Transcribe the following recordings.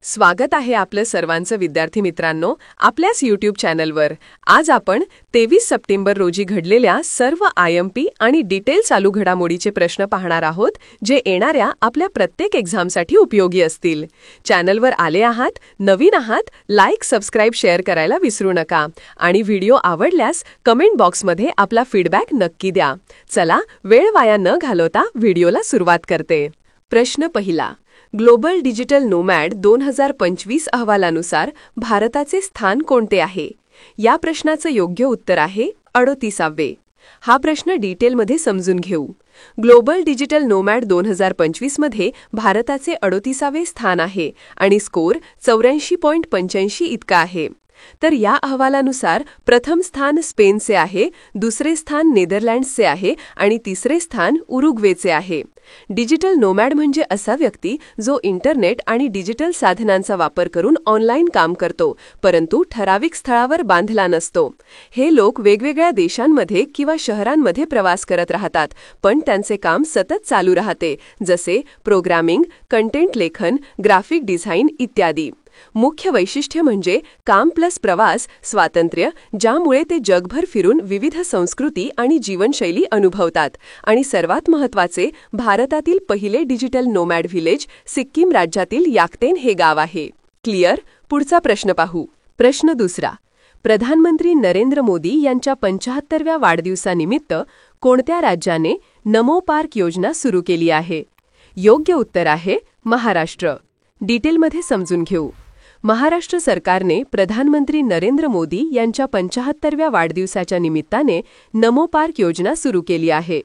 स्वागत आहे आपलं सर्वांचं विद्यार्थी मित्रांनो आपल्याच यूट्यूब चॅनलवर। आज आपण 23 सप्टेंबर रोजी घडलेल्या सर्व IMP आणि डिटेल चालू घडामोडीचे प्रश्न पाहणार आहोत जे येणाऱ्या आपल्या प्रत्येक एक्झामसाठी उपयोगी असतील। चॅनलवर आले आहात, नवीन आहात, लाईक, सबस्क्राइब, शेअर करायला विसरू नका आणि व्हिडिओ आवडल्यास कमेंट बॉक्समध्ये आपला फीडबॅक नक्की द्या। चला वेळ वाया न घालवता व्हिडिओला सुरुवात करते। प्रश्न पहिला, ग्लोबल डिजिटल नोमॅड 2025 अहवालानुसार भारताचे स्थान कोणते आहे? या प्रश्नाचं योग्य उत्तर आहे 38वे। हा प्रश्न डिटेलमध्ये समजून घेऊ। ग्लोबल डिजिटल नोमॅड 2025 मध्ये भारताचे 38वे स्थान आहे आणि स्कोर 84.85 इतका आहे। तर या अहवालानुसार प्रथम स्थान स्पेनचे आहे, दुसरे स्थान नेदरलँड्सचे आहे आणि तिसरे स्थान उरुग्वेचे आहे। डिजिटल नोमॅड म्हणजे असा व्यक्ती जो इंटरनेट आणि डिजिटल साधनांचा वापर करून ऑनलाईन काम करतो, परंतु ठराविक स्थळावर बांधला नसतो। हे लोक वेगवेगळ्या देशांमध्ये किंवा शहरांमध्ये प्रवास करत राहतात, पण त्यांचे काम सतत चालू राहते, जसे प्रोग्रामिंग, कंटेंट लेखन, ग्राफिक डिझाईन इत्यादी। मुख्य वैशिष्ट्य म्हणजे काम प्लस प्रवास स्वातंत्र्य, ज्यामुळे ते जगभर फिरून विविध संस्कृती आणि जीवनशैली अनुभवतात। आणि सर्वात महत्त्वाचे, भारतातील पहिले डिजिटल नोमॅड व्हिलेज सिक्कीम राज्यातील याक्तेन हे गाव आहे। क्लिअर? पुढचा प्रश्न पाहू। प्रश्न दुसरा, प्रधानमंत्री नरेंद्र मोदी यांच्या 75व्या वाढदिवसानिमित्त कोणत्या राज्याने नमो पार्क योजना सुरू केली आहे? योग्य उत्तर आहे महाराष्ट्र। डिटेलमध्ये समजून घेऊ। महाराष्ट्र सरकारने प्रधानमंत्री नरेंद्र मोदी यांच्या 75व्या वाढदिवसाच्या निमित्ताने नमो पार्क योजना सुरू केली आहे।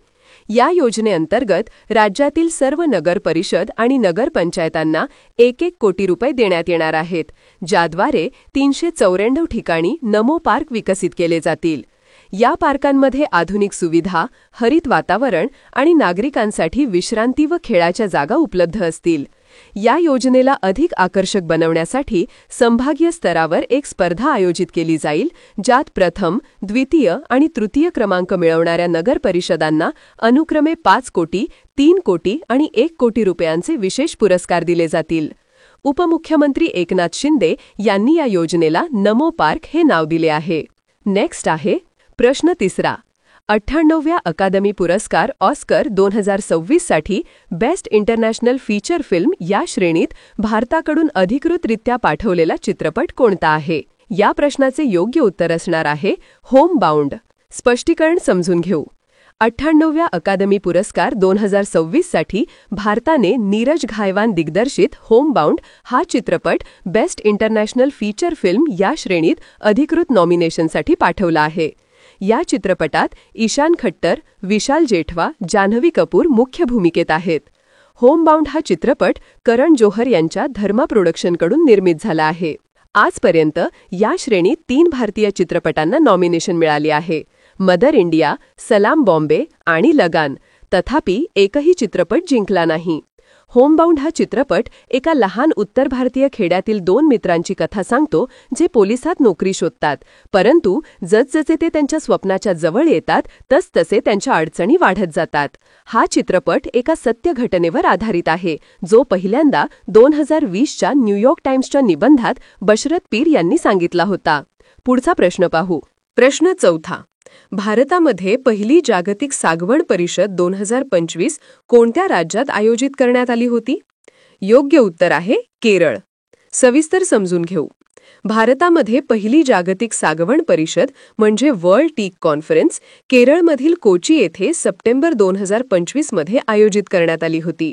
या योजनेअंतर्गत राज्यातील सर्व नगर परिषद आणि नगरपंचायतांना 1-1 कोटी रुपये देण्यात येणार आहेत, ज्याद्वारे 394 ठिकाणी नमो पार्क विकसित केले जातील। या पार्कांमध्ये आधुनिक सुविधा, हरित वातावरण आणि नागरिकांसाठी विश्रांती व खेळाच्या जागा उपलब्ध असतील। या योजनेला अधिक आकर्षक बनवण्यासाठी संभागीय स्तरावर एक स्पर्धा आयोजित केली जाईल, ज्यात प्रथम, द्वितीय आणि तृतीय क्रमांक मिळवणाऱ्या नगर परिषदांना अनुक्रमे 5 कोटी, 3 कोटी आणि 1 कोटी रुपयांचे विशेष पुरस्कार दिले जातील। उपमुख्यमंत्री एकनाथ शिंदे यांनी या योजनेला नमो पार्क हे नाव दिले आहे। नेक्स्ट आहे प्रश्न तिसरा, 98व्या अकादमी पुरस्कार ऑस्कर 2026 साठी बेस्ट इंटरनॅशनल फीचर फिल्म या श्रेणीत भारताकडून अधिकृतरित्या पाठवलेला चित्रपट कोणता आहे? या प्रश्नाचे योग्य उत्तर असणार आहे होम बाउंड। स्पष्टीकरण समजून घेऊ। 98व्या अकादमी पुरस्कार 2026 साठी भारताने नीरज घायवान दिग्दर्शित होम बाउंड हा चित्रपट बेस्ट इंटरनॅशनल फीचर फिल्म या श्रेणीत अधिकृत नॉमिनेशनसाठी पाठवला आहे। या चित्रपटात ईशान खट्टर, विशाल जेठवा, जान्हवी कपूर मुख्य भूमिकेत आहेत। होम बाउंड हा चित्रपट करण जोहर यांच्या धर्मा प्रोडक्शनकडून निर्मित झाला आहे। आजपर्यंत या श्रेणीत 3 भारतीय चित्रपटांना नॉमिनेशन मिळाली आहे, मदर इंडिया, सलाम बॉम्बे आणि लगान। तथापि एकही चित्रपट जिंकला नाही। होम बाउंड हा चित्रपट एका लहान उत्तर भारतीय खेड्यातील 2 मित्रांची कथा सांगतो, जे पोलिसात नोकरी शोधतात, परंतु जसजसे ते त्यांच्या स्वप्नाच्या जवळ येतात तसतसे त्यांच्या अडचणी वाढत जातात। हा चित्रपट एका सत्य घटनेवर आधारित आहे, जो पहिल्यांदा 2020च्या न्यूयॉर्क टाइम्सच्या निबंधात बशरत पीर यांनी सांगितला होता। पुढचा प्रश्न पाहू। प्रश्न चौथा, भारतामध्ये पहिली जागतिक सागवड परिषद 2025 कोणत्या राज्यात आयोजित करण्यात आली होती? योग्य उत्तर आहे केरळ। सविस्तर समजून घेऊ। भारतामध्ये पहिली जागतिक सागवड परिषद म्हणजे वर्ल्ड टीक कॉन्फरन्स केरळमधील कोची येथे सप्टेंबर 2025 मध्ये आयोजित करण्यात आली होती।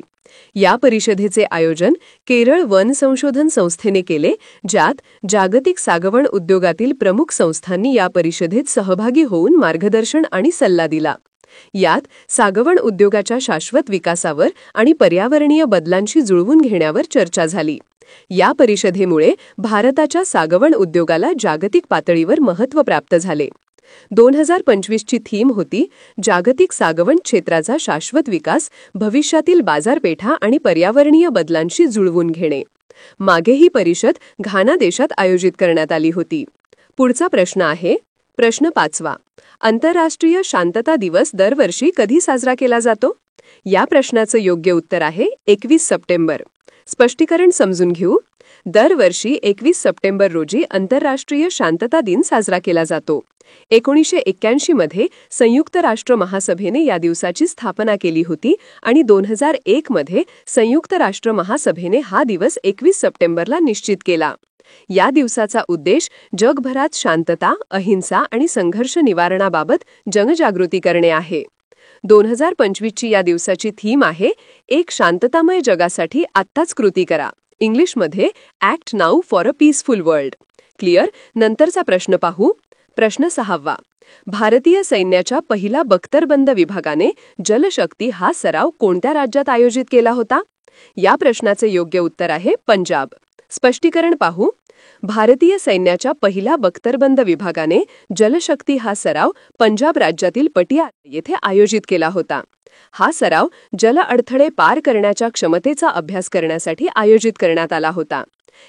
या परिषदेचे आयोजन केरळ वन संशोधन संस्थेने केले, ज्यात जागतिक सागवड उद्योगातील प्रमुख संस्थांनी या परिषदेत सहभागी होऊन मार्गदर्शन आणि सल्ला दिला। यात सागवड उद्योगाच्या शाश्वत विकासावर आणि पर्यावरणीय बदलांशी जुळवून घेण्यावर चर्चा झाली। या परिषदेमुळे भारताच्या सागवड उद्योगाला जागतिक पातळीवर महत्त्व प्राप्त झाले। 2025 ची थीम होती जागतिक सागवड क्षेत्राचा शाश्वत विकास, भविष्यातील बाजारपेठा आणि पर्यावरणीय बदलांशी जुळवून घेणे। मागे ही परिषद घाना देशात आयोजित करण्यात आली होती। पुढचा प्रश्न आहे प्रश्न 5वा, आंतरराष्ट्रीय शांतता दिवस दरवर्षी कधी साजरा केला जातो? या प्रश्नाचं योग्य उत्तर आहे 21 सप्टेंबर। स्पष्टीकरण समजून घेऊ. दरवर्षी 21 सप्टेंबर रोजी आंतरराष्ट्रीय शांतता दिन साजरा केला जातो. 1981 मध्ये संयुक्त राष्ट्र महासभेने या दिवसाची स्थापना केली होती आणि 2001 मध्ये संयुक्त राष्ट्र महासभेने हा दिवस 21 सप्टेंबरला निश्चित केला. या दिवसाचा उद्देश जगभरात शांतता, अहिंसा आणि संघर्ष निवारणाबाबत जनजागृती करणे आहे. 2025 ची या दिवसाची थीम आहे एक शांततामय जगासाठी आत्ताच कृती करा. इंग्लिशमध्ये act now for a peaceful world. Clear? नंतरचा प्रश्न पाहू. प्रश्न 6. भारतीय सैन्याच्या पहिला बख्तरबंद विभागाने जलशक्ती हा सराव कोणत्या राज्यात आयोजित केला होता? या प्रश्नाचे योग्य उत्तर आहे पंजाब. स्पष्टीकरण पाहू. भारतीय सैन्याच्या पहिला बख्तरबंद विभागाने जलशक्ती हा सराव पंजाब राज्यातील पटियाला येथे आयोजित केला होता. हा सराव जल अडथळे पार करण्याच्या क्षमतेचा अभ्यास करण्यासाठी आयोजित करण्यात आला होता.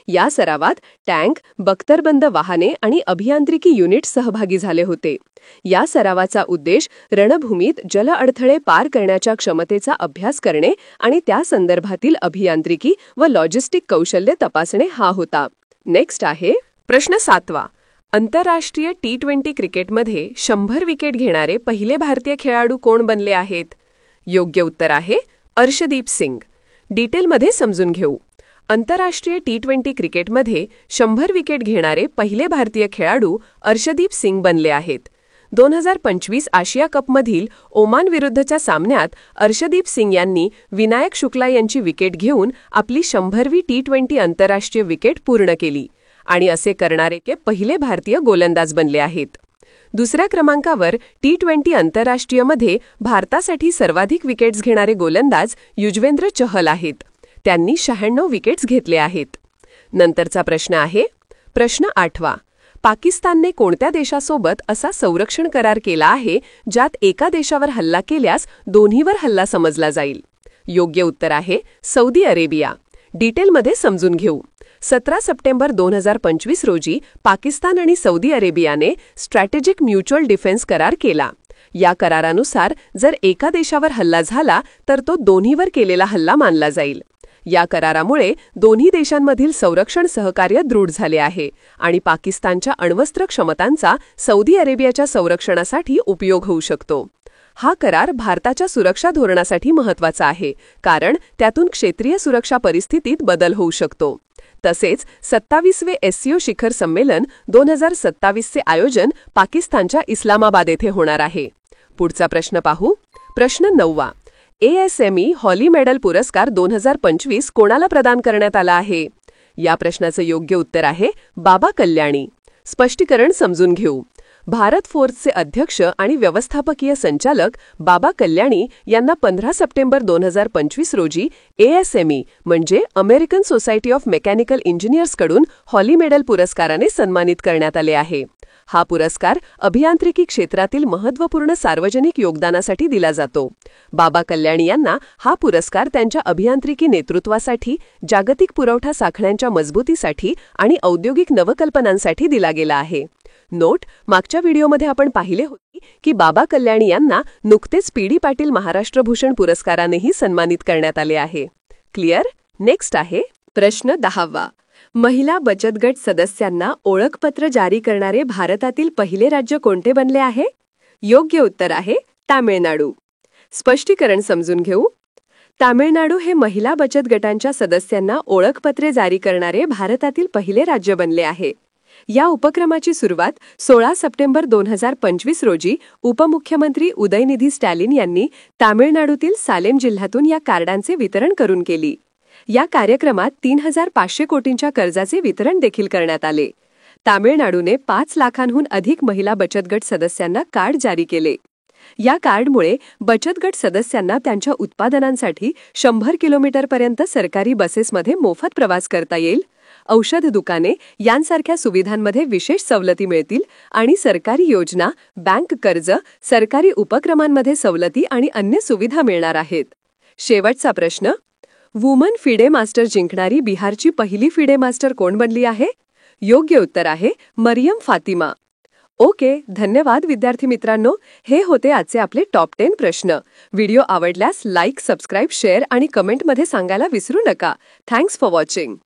या सरावात टँक, बख्तरबंद वाहने आणि अभियांत्रिकी युनिट सहभागी झाले होते. या सरावाचा उद्देश रणभूमीत जल अडथळे पार करण्याच्या क्षमतेचा अभ्यास करणे आणि त्या संदर्भातील अभियांत्रिकी व लॉजिस्टिक कौशल्य तपासणे हा होता. नेक्स्ट आहे प्रश्न 7. आंतरराष्ट्रीय T20 क्रिकेटमध्ये 100 विकेट घेणारे पहिले भारतीय खेळाडू कोण बनले आहेत? योग्य उत्तर आहे अर्शदीप सिंग. डिटेलमध्ये समजून घेऊ. आंतरराष्ट्रीय T20 क्रिकेटमध्ये 100 विकेट घेणारे पहिले भारतीय खेळाडू अर्शदीप सिंग बनले आहेत. 2025 आशिया कपमधील ओमान विरुद्धच्या सामन्यात अर्शदीप सिंग यांनी विनायक शुक्ला यांची विकेट घेऊन आपली 100वी T20 आंतरराष्ट्रीय विकेट पूर्ण केली आणि असे करणारे ते पहिले भारतीय गोलंदाज बनले आहेत. दुसऱ्या क्रमांकावर T20 आंतरराष्ट्रीयमध्ये भारतासाठी सर्वाधिक विकेट्स घेणारे गोलंदाज युजवेंद्र चहल आहेत. त्यांनी 96 विकेट्स घेतले आहेत. नंतरचा प्रश्न आहे प्रश्न 8. पाकिस्तानने कोणत्या देशासोबत असा संरक्षण करार केला आहे ज्यात एका देशावर हल्ला केल्यास दोन्हीवर हल्ला समजला जाईल? योग्य उत्तर आहे सौदी अरेबिया. डिटेलमध्ये समजून घेऊ. 17 सप्टेंबर 2025 रोजी पाकिस्तान आणि सौदी अरेबियाने स्ट्रॅटेजिक म्युच्युअल डिफेन्स करार केला. या करारानुसार जर एका देशावर हल्ला झाला तर तो दोन्हीवर केलेला हल्ला मानला जाईल. या करारामुळे दोन्ही देशांमधील संरक्षण सहकार्य दृढ झाले आहे आणि पाकिस्तानच्या अण्वस्त्र क्षमतांचा सौदी अरेबियाच्या संरक्षणासाठी उपयोग होऊ शकतो. हा करार भारताच्या सुरक्षा धोरणासाठी महत्त्वाचा आहे कारण त्यातून क्षेत्रीय सुरक्षा परिस्थितीत बदल होऊ शकतो. तसेच 27वे SCO शिखर संमेलन 2027चे आयोजन पाकिस्तानच्या इस्लामाबाद येथे होणार आहे. पुढचा प्रश्न पाहू. प्रश्न 9. ASME हॉली मेडल पुरस्कार 2025 कोणाला प्रदान करण्यात आला आहे? या प्रश्नाचं योग्य उत्तर आहे बाबा कल्याणी. स्पष्टीकरण समजून घेऊ. भारत फोर्सचे अध्यक्ष आणि व्यवस्थापकीय संचालक बाबा कल्याणी यांना 15 सप्टेंबर 2025 रोजी ASME म्हणजे अमेरिकन सोसायटी ऑफ मेकॅनिकल इंजिनियर्सकडून हॉली मेडल पुरस्काराने सन्मानित करण्यात आले आहे. हा पुरस्कार अभियांत्रिकी क्षेत्रातील महत्त्वपूर्ण सार्वजनिक योगदानासाठी दिला जातो. बाबा कल्याणी यांना हा पुरस्कार त्यांच्या अभियांत्रिकी नेतृत्वासाठी, जागतिक पुरवठा साखळ्यांच्या मजबूतीसाठी आणि औद्योगिक नवकल्पनांसाठी दिला गेला आहे. नोट: मागच्या व्हिडिओमध्ये आपण पाहिले होते की बाबा कल्याणी यांना नुकतेच PD पाटील महाराष्ट्र भूषण पुरस्कारानेही सन्मानित करण्यात आले आहे. क्लिअर? नेक्स्ट आहे प्रश्न 10. महिला बचत गट सदस्यांना ओळखपत्र जारी करणारे भारतातील पहिले राज्य कोणते बनले आहे? योग्य उत्तर आहे तामिळनाडू. स्पष्टीकरण समजून घेऊ. तामिळनाडू हे महिला बचत गटांच्या सदस्यांना ओळखपत्रे जारी करणारे भारतातील पहिले राज्य बनले आहे. या उपक्रमाची सुरुवात 16 सप्टेंबर 2025 रोजी उपमुख्यमंत्री उदयनिधी स्टॅलिन यांनी तामिळनाडूतील सालेम जिल्ह्यातून या कार्डांचे वितरण करून केली. या कार्यक्रमात 3,500 कोटींच्या कर्जाचे वितरण देखील करण्यात आले. तामिळनाडूने 5 लाखांहून अधिक महिला बचत गट सदस्यांना कार्ड जारी केले. या कार्डमुळे बचत गट सदस्यांना त्यांच्या उत्पादनांसाठी 100 किलोमीटरपर्यंत सरकारी बसेसमध्ये मोफत प्रवास करता येईल, औषध दुकाने यांसारख्या सुविधांमध्ये विशेष सवलती मिळतील आणि सरकारी योजना, बँक कर्ज, सरकारी उपक्रमांमध्ये सवलती आणि अन्य सुविधा मिळणार आहेत. शेवटचा प्रश्न. वुमन फिडे मास्टर जिंकणारी बिहारची पहिली फिडे मास्टर कोण बनली आहे? योग्य उत्तर आहे मरियम फातिमा. ओके, धन्यवाद विद्यार्थी मित्रांनो. हे होते आजचे आपले टॉप 10 प्रश्न. व्हिडिओ आवडल्यास लाईक, सबस्क्राईब, शेअर आणि कमेंटमध्ये सांगायला विसरू नका. Thanks for watching.